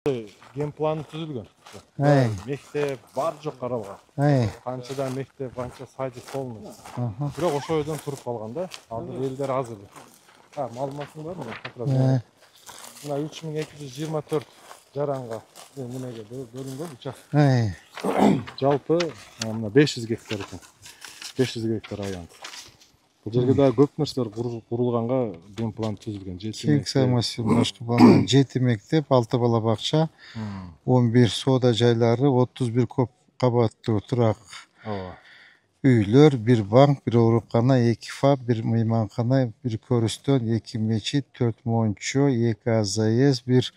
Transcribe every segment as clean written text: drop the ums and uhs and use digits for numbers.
Ген планы түзүлгөн. Мектеп бар жок карабага. Канчадан мектеп, канча садик полный. Бирок ошол жерден туруп калган да. Азыр элдер азыр. Маалыматың барбы? Мына 3224 жаранга немеге бөлүнгөн участок. Жалпы мына 500 гектар экен. 500 гектар аян. Бул жерге да көп нерселер курулганга ген план түзүлгөн. Кеңсай массив башкы балдар 7 мектеп, 6 бала бакча, 11 соода жайлары, 31 көп кабаттуу турак үйлөр, 1 банк, 1 оорукана, 2 ФАП, 1 мейманкана, 1 көрүстөн, 2 мечит, 4 мончо, 2 АЗС, 1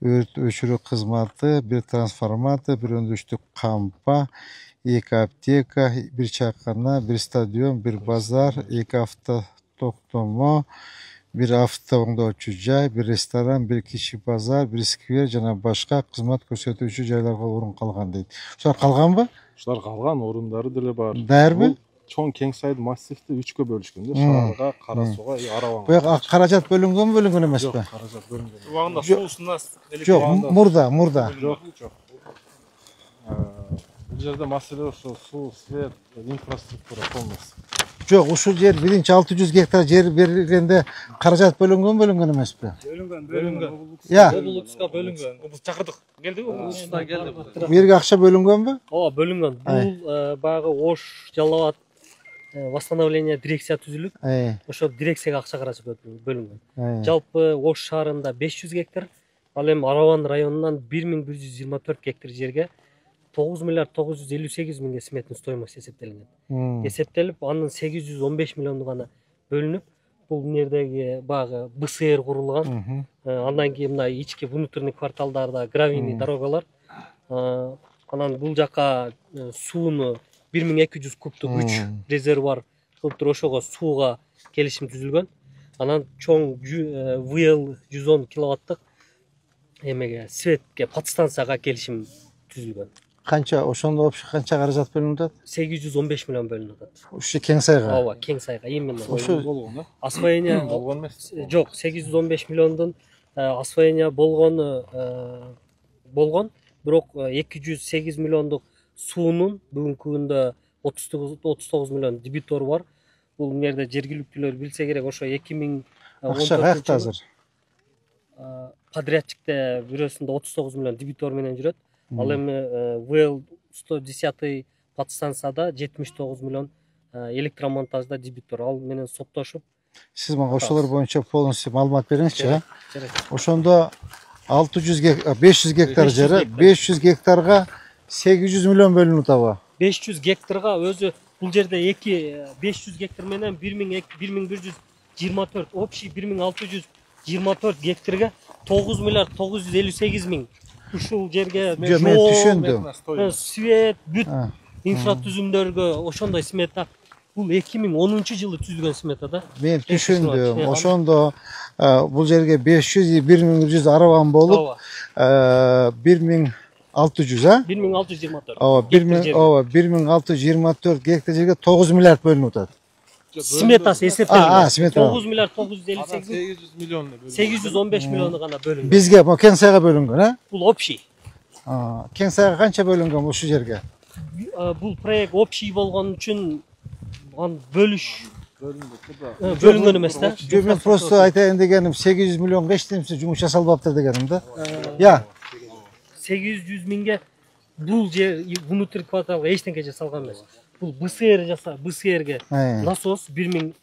өрт өчүрүү кызматы, 1 трансформатор, 1 өндүрүштүк кампа, 2 аптека, 1 чайкана, 1 стадион, 1 базар, 2 авто токтомо, 1 авто оңдоочу жай, 1 ресторан, 1 кичи базар, 1 сквер жана башка кызмат көрсөтүүчү жайларга орун калган дейт. Ушулар калганбы? Ушулар калган, орундары деле бар. Дәрби? Чоң Кеңсайды массивти 3кө бөлүшкөн да, Шаарга, Кара Сууга, Арабанга. Буяка каражат бөлүнгөн эмеспи? Жок, каражат бөлүнгөн. Убагында суусуна Жок, мурда. Жок. Бул жерде маселе ошо суу, свет, инфраструктура полностью. Жок, ушул жер биринчи 600 гектар жер берилгенде каражат бөлүнгөн эмеспи? Бөлүнгөн. Облуска бөлүнгөн. Облус чакырдык. Келдиби? Облуста келди. Бу жерге акча бөлүнгөнбү? Ооба, бөлүнгөн. Бул багы Ош Жалал абад восстановление дирекция түзүлүп, ошо дирекцияга акча каражат бөлүнгөн. Жалпы Ош шаарында 500 гектар, ал эми Арабан районунан 1124 гектар жерге 9 миллиард 958 миңге сметный стоимость эсептелген. Эсептелип, анын 815 миллиону гана бөлүнүп, бул нердеги багы БСР курулган. Андан кийин мына ички внутренний кварталдарда гравийный дорогалар. Анан бул жака сууну 1200 кубтук 3 резервуар кылып туруп ошого сууга келишим түзүлгөн. Анан чоң ВЛ 110 киловаттык эмеге светке подстанцияга келишим түзүлгөн. Канча ошондо вообще канча каражат бөлүнүп атат? 815 миллион бөлүнүп атат. Ушу Кеңсайга. Ооба, Кеңсайга именно. Ошо болгон да? Освоение болгон эмес. Жок, 815 миллиондун освоение болгон, бирок 208 миллиондук суунун бүгүнкү күндө 39 миллион дебитору бар. Бул нерде жергиликтүүлөр билсе керек, ошо 2014 акча каякта азыр? Подрядчикте бирөөсүндө 39 миллион дебитор менен жүрөт. Ал эми ВЛ 110 подстанцияда 79 миллион электромонтажда дебитор. Ал менен соттошуп. Сиз мага ошолор боюнча полностью маалымат бериңизчи. Ошондо 500 гектар жери, 500 гектарга 800 миллион бөлүнүп атабы? 500 гектарга өзү бул жерде 500 гектар менен 1124 общий 1624 гектарга 9 миллиард 958 миң ушул жерге жол, свет, бүт инфратүзүмдөргө ошондой смета. Бул 2010-жылы түзүлгөн смета да. Мен түшүндүм. Ошондо бул жерге 500 1100 арабан болуп 1600 1624. Ооба, 1624 гектар жерге 9 миллиард бөлүнүп атат. Сметасы эсептелген. Смета. 9 миллиард 958 800 миллион 815 миллиону гана бөлүнгөн. Бизге бул Кеңсайга бөлүнгөн, Бул общий. Кеңсайга канча бөлүнгөн ушул жерге? Бул проект общий болгон үчүн аны бөлүнгөн эмес да. Мен просто айтайын дегеним 800 миллионго эч нерсе жумуш жасалбаптыр дегеним да. 800 миңге бул жер внутрь кварталга эчтеке жасалган эмес. Бул БСРге насос 8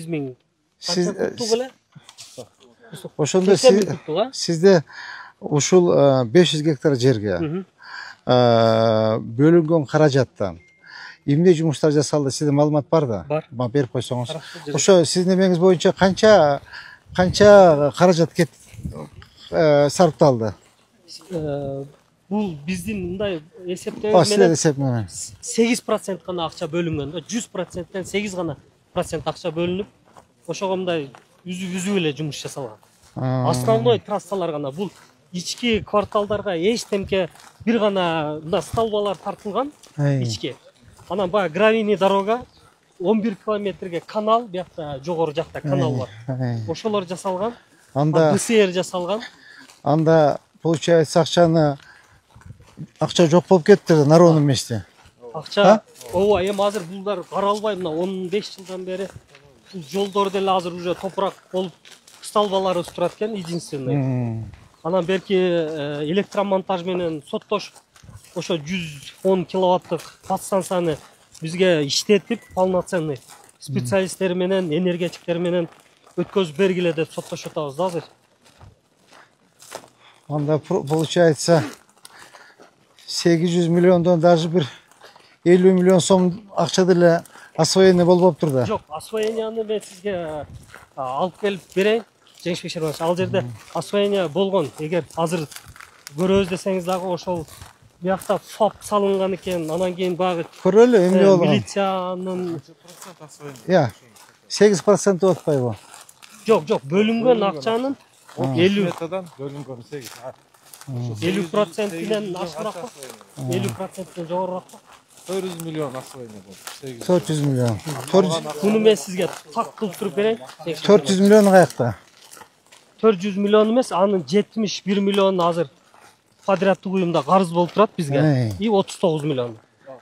миң. Ошондо сизде ушул 500 гектар жерге бөлүнгөн каражаттан эмне жумуштар жасалды? Сизде маалымат бар да? Бар. Берип койсоңуз. Ошо сиздин эмеңиз боюнча канча каражат сарпталды? Бул биздин мындай эсептөө менен 8% гана акча бөлүнгөн да. 100%тен 8 гана процент акча бөлүнүп, ошого мындай үзүп эле жумуш жасалган. Основной трассалар гана бул ички кварталдарга эчтемке бир гана мына столбалар тартылган ички. Анан баягы гравийный дорога 11 километрге канал, биякта жогору жакта канал бар. Ошолор жасалган. Анда БСР жасалган. Анда получается акча жок болуп кетти народун меште. Акча ооба, эми азыр булдар каралбай, мына 15 жылдан бери бул жолдор деле азыр уже топурак болуп столбалары өсүп турат экен, единственный. Анан берки электромонтаж менен соттошуп ошо 110 киловаттык подстанцияны бизге иштетип, полноценный специалисттер менен, энергетиктер менен өткөзүп бергиле деп соттошуп атабыз да азыр. Анда получается 800 миллиондон даже бир 50 миллион сом акча деле освоение болуп тур да. Жок, освоенияны мен сизге алып келип берейин. Жеңиш Бекшерович, ал жерде освоение болгон. Эгер азыр көрөбүз десеңиз дагы ошол биякта ФАП салынган экен, анан кийин багы көрөлү эмне болгон. Милициянын 8% болуп атпайбы? Жок, бөлүнгөн акчанын 50 сметадан бөлүнгөн 8. 50%-ден ашыгыраакпы? 50%-ден жогорураакпы? 400 миллион освоение болду. 400 миллион. Буну мен сизге так кылып туруп берейин. 400 миллион каякта? 400 миллион эмес, анын 71 миллион азыр подряддык уюмда карыз болуп турат бизге. И 39 миллион.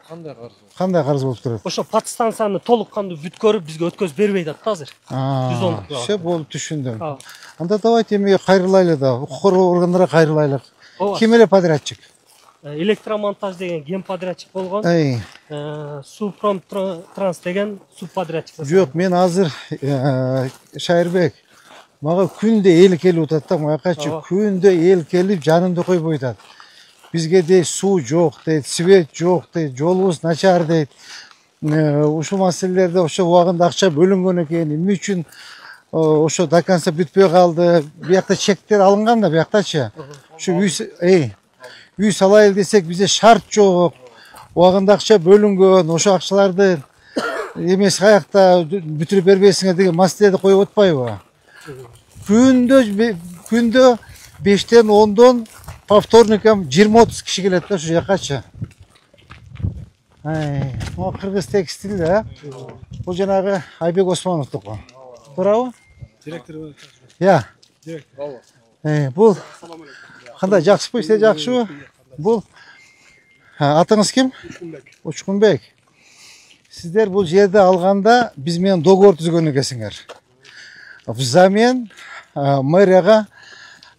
Кандай карыз? Кандай карыз болуп турат? Ошо подстанцияны толук кандуу бүткөрүп бизге өткөзүп бербей атат да азыр. 110. Все болуп түшүндүм. Анда давайте эмеге кайрылайлы да, укук органдарга кайрылайлы. Ким эле подрядчик? Электромонтаж деген генподрядчик болгон. Супром Транс деген субподрядчик. Жок, мен азыр Шайырбек мага күндө эл келип атат да, муякачы күндө эл келип жанымды койбой атат. Бизге дейт суу жок дейт, свет жок дейт, жолубуз начар дейт. Ушул маселелерде ошо убагында акча бөлүнгөн экен, эмне үчүн ошо до конца бүтпөй калды? Биякта чектер алынган да, бияктачы. Ушу үй салайын десек бизде шарт жок. Убагында акча бөлүнгөн, ошо акчаларды эмес каякта бүтүрүп бербейсиңер деген маселеди коюп атпайбы? Күндө 5-тен 10-дон по вторникам 20-30 киши келет да ушу жакачы. Могу кыргыз текстиль да. Бул жанагы Айбек Османовдуку. Туурабы? Директор. Директор. Бул кандай, жакшыбы, сиз жакшыбы? Бул атыңыз ким? Учкунбек. Сиздер бул жерди алганда биз менен договор түзгөн экенсиңер. Взамен мэрияга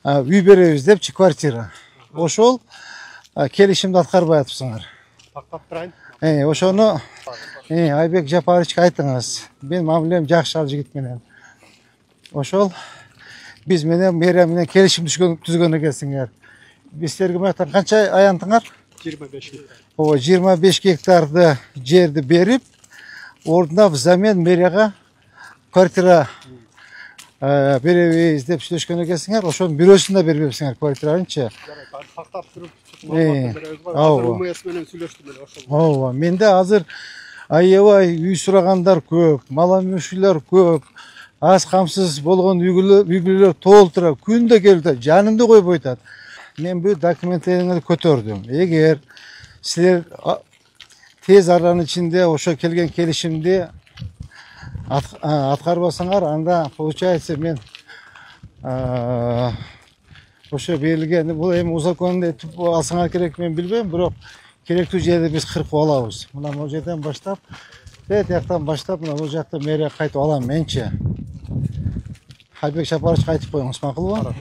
үй беребиз депчи, квартира. Ошол келишимди аткарбай атыпсыңар. Тактап турайын. Ошону Айбек Жапаровичке айтыңыз. Мен мамилем жакшы ал жигит менен. Ошол биз менен мэрия менен келишим түзгөн экенсиңер. Сиздерге мынаяктан канча аянтыңар? 25 гектар. 25 гектарды жерди берип, ордуна взамен мэрияга квартира беребиз деп сүйлөшкөн экенсиңер. Ошонун бирөөсүн да бербепсиңер квартиранычы. Тактап туруп УМС менен сүйлөштүм эле ошол. Ооба, менде азыр аябай үй сурагандар көп, мала мүшүлөр көп. Аз камсыз болгон үй бүлөлөр толтура, күндө келип жанымды койбой атат. Мен бул документтериңерди көтөрдүм. Эгер силер тез аранын ичинде ошо келген келишимди аткарбасаңар, анда получается мен ошо берилген, бул эми узаконду алсаңар керек, мен билбейм, бирок керектүү жерди биз кыркып алабыз. Мына бул жерден баштап, тияктан баштап, мына бул жакта мэрия кайтып алам менчи. Айбек Жапарович кайтып коюңуз, макулбу?